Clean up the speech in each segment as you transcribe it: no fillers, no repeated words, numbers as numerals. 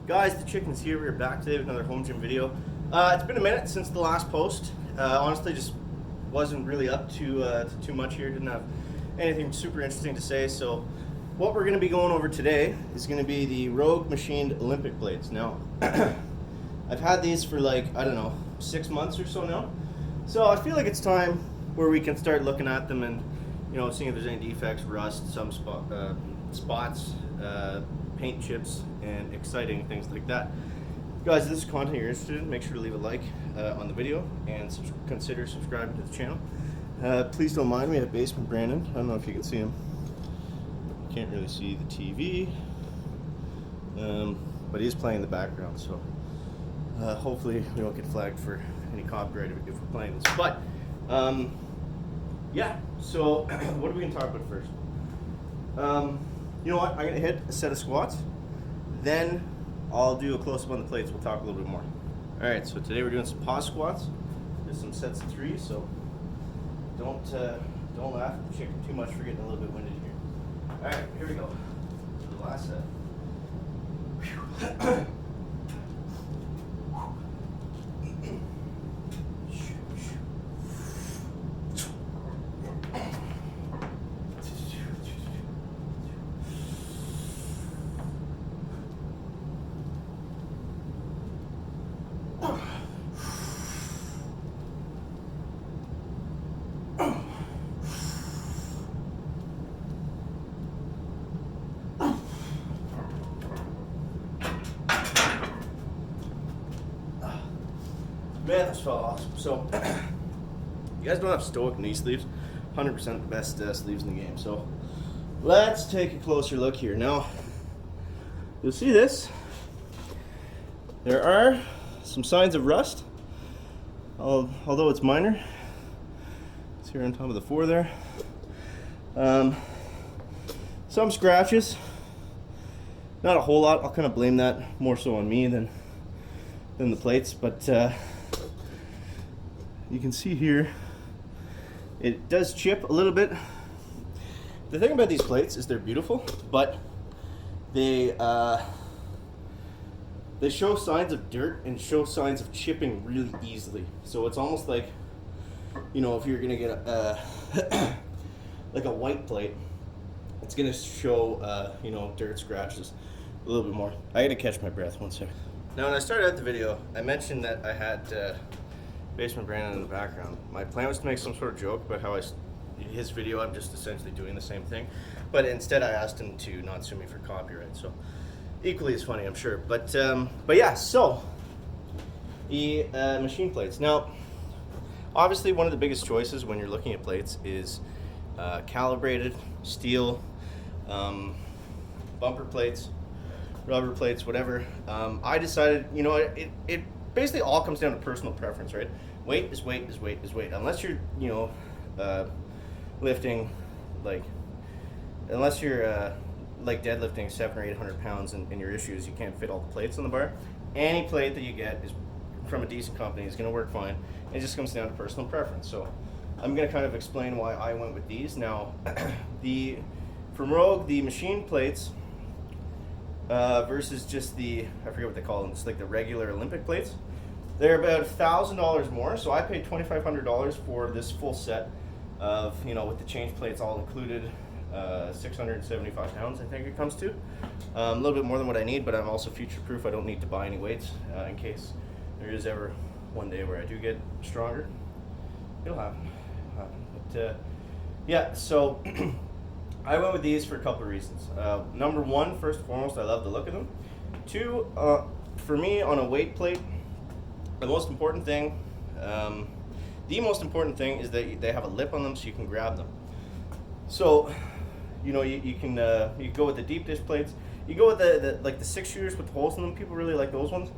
Guys, the chicken's here. We're back today with another home gym video. It's been a minute since the last post. Honestly, just wasn't really up to too much here. Didn't have anything super interesting to say. So what we're going to be going over today is going to be the Rogue machined Olympic blades. Now, I've had these for like, I don't know, 6 months or so now. So I feel like it's time where we can start looking at them and, you know, seeing if there's any defects, rust, some spots, paint chips, and exciting things like that. Guys, if this is content you're interested in, make sure to leave a like on the video and consider subscribing to the channel. Please don't mind me at Basement Brandon. I don't know if you can see him. Can't really see the TV, but he's playing in the background, so hopefully we don't get flagged for any copyright if we're playing this. But yeah, so what are we going to talk about first? You know what, I'm going to hit a set of squats, then I'll do a close-up on the plates. We'll talk a little bit more. Alright, so today we're doing some pause squats. There's some sets of 3, so don't laugh at the chicken too much for getting a little bit winded here. Alright, here we go. The last set. Man, this felt awesome. So, you guys don't have Stoic knee sleeves, 100% the best sleeves in the game. So, let's take a closer look here. Now, you'll see this. There are some signs of rust, although it's minor. It's here on top of the 4 there. Some scratches, not a whole lot. I'll kind of blame that more so on me than the plates, but you can see here it does chip a little bit. The thing about these plates is they're beautiful, but they show signs of dirt and show signs of chipping really easily. So it's almost like, you know, if you're gonna get a like a white plate, it's gonna show you know, dirt scratches a little bit more. I had to catch my breath 1 second. Now, when I started out the video, I mentioned that I had Basement Brandon in the background. My plan was to make some sort of joke about how his video, I'm just essentially doing the same thing, but instead I asked him to not sue me for copyright. So equally as funny, I'm sure. But yeah, so the machine plates. Now, obviously, one of the biggest choices when you're looking at plates is calibrated steel, bumper plates, rubber plates, whatever. I decided, you know, it basically all comes down to personal preference, right? Weight is weight is weight is weight. Unless you're, you know, lifting, like, unless you're like deadlifting 700 or 800 pounds and your issue is you can't fit all the plates on the bar, any plate that you get is from a decent company is going to work fine. It just comes down to personal preference. So I'm going to kind of explain why I went with these. Now, from Rogue, the machine plates versus just the, I forget what they call them, it's like the regular Olympic plates. They're about $1,000 more, so I paid $2,500 for this full set of, you know, with the change plates all included, 675 pounds I think it comes to. A little bit more than what I need, but I'm also future-proof. I don't need to buy any weights in case there is ever one day where I do get stronger. It'll happen. But yeah, so I went with these for a couple of reasons. Number one, first and foremost, I love the look of them. 2, for me, on a weight plate, the most important thing is that they have a lip on them so you can grab them. So, you know, you can go with the deep dish plates. You go with the like the 6 shooters with holes in them. People really like those ones.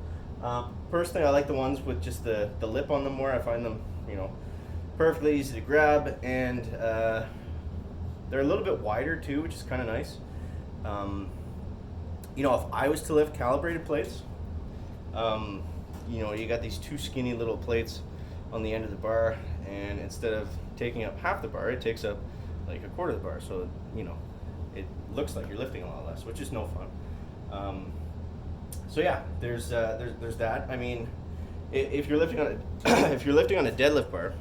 Personally, I like the ones with just the lip on them more. I find them, you know, perfectly easy to grab, and they're a little bit wider too, which is kind of nice. You know, if I was to lift calibrated plates, you know, you got these 2 skinny little plates on the end of the bar, and instead of taking up half the bar, it takes up like a quarter of the bar. So, you know, it looks like you're lifting a lot less, which is no fun. So yeah, there's that. I mean, if you're lifting on a if you're lifting on a deadlift bar,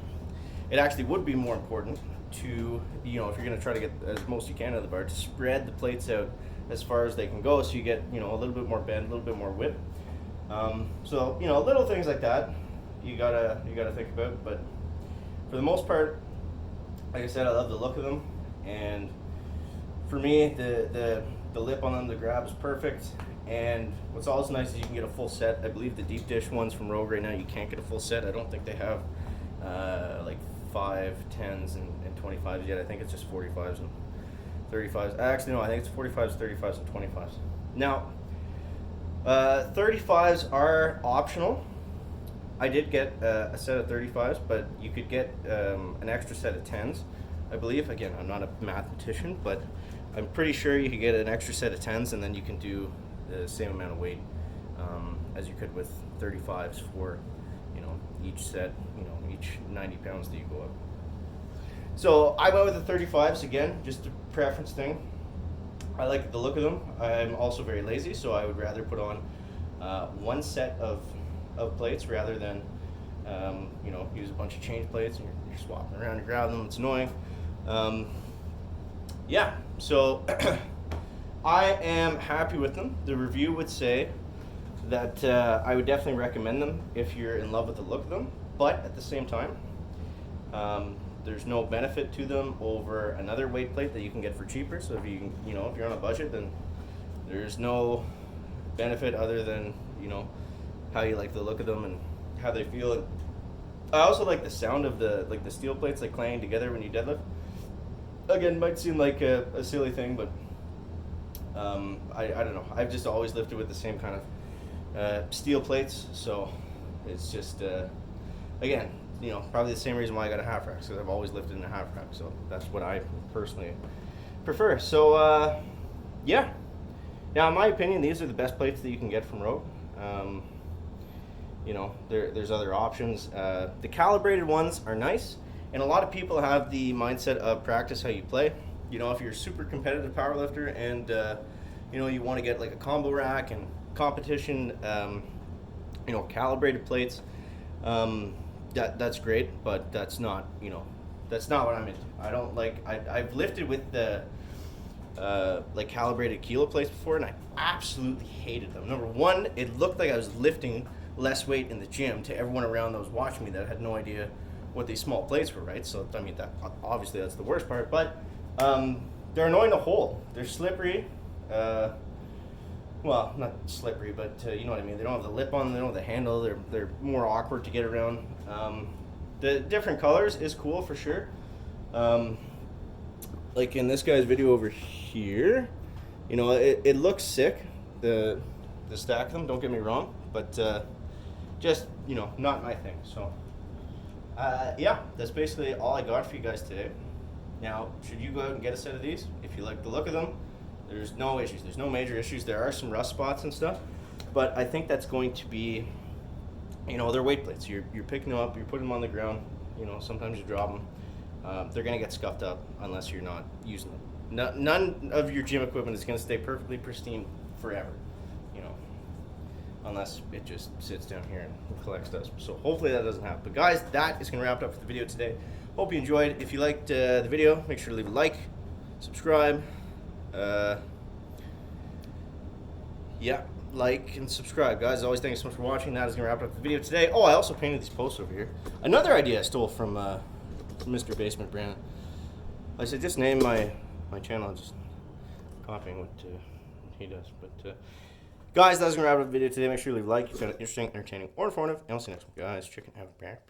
it actually would be more important to, you know, if you're going to try to get as most you can out of the bar, to spread the plates out as far as they can go, so you get, you know, a little bit more bend, a little bit more whip. So, you know, little things like that you gotta think about. But for the most part, like I said, I love the look of them, and for me, the lip on them, the grab is perfect. And what's also nice is you can get a full set. I believe the deep dish ones from Rogue right now, you can't get a full set. I don't think they have like 5, 10s, and 25s yet. I think it's just 45s and 35s. Actually, no, I think it's 45s, 35s, and 25s. Now, 35s are optional. I did get a set of 35s, but you could get an extra set of 10s, I believe. Again, I'm not a mathematician, but I'm pretty sure you could get an extra set of 10s, and then you can do the same amount of weight as you could with 35s for, you know, each set, you know, each 90 pounds that you go up. So I went with the 35s again, just a preference thing. I like the look of them. I'm also very lazy, so I would rather put on one set of plates rather than you know, use a bunch of change plates and you're swapping around and grabbing them. It's annoying. Yeah, so I am happy with them. The review would say that I would definitely recommend them if you're in love with the look of them, but at the same time, there's no benefit to them over another weight plate that you can get for cheaper. So if you know, if you're on a budget, then there's no benefit other than, you know, how you like the look of them and how they feel. And I also like the sound of the steel plates like clanging together when you deadlift. Again, might seem like a silly thing, but I don't know. I've just always lifted with the same kind of steel plates, so it's just again, you know, probably the same reason why I got a half rack, because I've always lifted in a half rack, so that's what I personally prefer. So yeah, now in my opinion, these are the best plates that you can get from Rogue. You know, there's other options. The calibrated ones are nice, and a lot of people have the mindset of practice how you play. You know, if you're a super competitive powerlifter and you know, you want to get like a combo rack and competition, you know, calibrated plates, that's great, but that's not, you know, that's not what I'm into. I don't like. I've lifted with the like calibrated kilo plates before, and I absolutely hated them. Number one, it looked like I was lifting less weight in the gym to everyone around that was watching me that had no idea what these small plates were, right? So I mean, that obviously that's the worst part, but they're annoying to hold. They're slippery. Well, not slippery, but you know what I mean. They don't have the lip on them. They don't have the handle. They're more awkward to get around. The different colors is cool for sure. Like in this guy's video over here, you know, it looks sick, the stack of them, don't get me wrong, but just, you know, not my thing. So yeah, that's basically all I got for you guys today. Now, should you go out and get a set of these if you like the look of them? There's no issues. There's no major issues. There are some rust spots and stuff, but I think that's going to be, you know, they're weight plates. You're picking them up, you're putting them on the ground. You know, sometimes you drop them. They're going to get scuffed up unless you're not using them. None of your gym equipment is going to stay perfectly pristine forever, you know, unless it just sits down here and collects dust. So hopefully that doesn't happen. But guys, that is going to wrap it up for the video today. Hope you enjoyed. If you liked the video, make sure to leave a like, subscribe. Yeah, like and subscribe, guys. As always, thank you so much for watching. That is going to wrap up the video today. Oh, I also painted these posts over here. Another idea I stole from Mr. Basement Brandon. Like I said, just name my channel, just copying what he does. But guys, that's going to wrap up the video today. Make sure you leave a like if you found it interesting, entertaining, or informative. And I'll see you next one, guys. Chicken, have a back.